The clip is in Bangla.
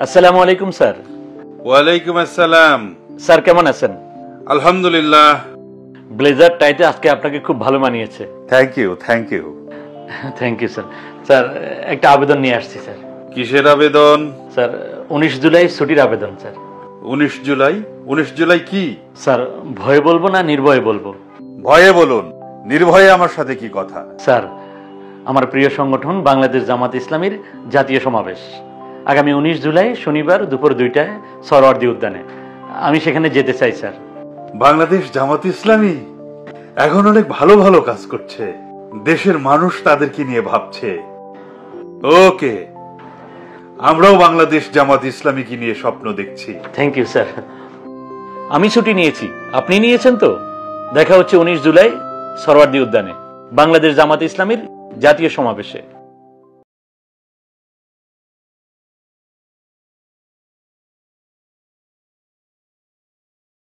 আসসালামু আলাইকুম স্যার। ওয়ালাইকুম আসসালাম। স্যার কেমন আছেন? আলহামদুলিল্লাহ। ব্লেজার টাইতে আজকে আপনাকে খুব ভালো মানিয়েছে। Thank you, thank you. Thank you sir. Sir একটা আবেদন নিয়ে আসছি স্যার। কিসের আবেদন? স্যার 19 জুলাই ছুটির আবেদন স্যার। 19 জুলাই? 19 জুলাই কি? স্যার ভয়ে বলবো না নির্ভয়ে বলবো? ভয়ে বলুন, নির্ভয়ে আমার সাথে কি কথা? স্যার আমার প্রিয় সংগঠন বাংলাদেশ জামাত ইসলামীর জাতীয় সমাবেশ আগামী 19 জুলাই শনিবার দুপুর 2টায় সরওয়ার্দী উদ্যানে। আমি সেখানে যেতে চাই স্যার। বাংলাদেশ জামাত ইসলামী এখন অনেক ভালো ভালো কাজ করছে, দেশের মানুষ তাদেরকে নিয়ে ভাবছে। ওকে, আমরাও বাংলাদেশ জামাত ইসলামীকে নিয়ে স্বপ্ন দেখছি। Thank you sir. আমি ছুটি নিয়েছি, আপনি নিয়েছেন তো? দেখা হচ্ছে 19 জুলাই সরওয়ার্দী উদ্যানে বাংলাদেশ জামাত ইসলামীর জাতীয় সমাবেশে।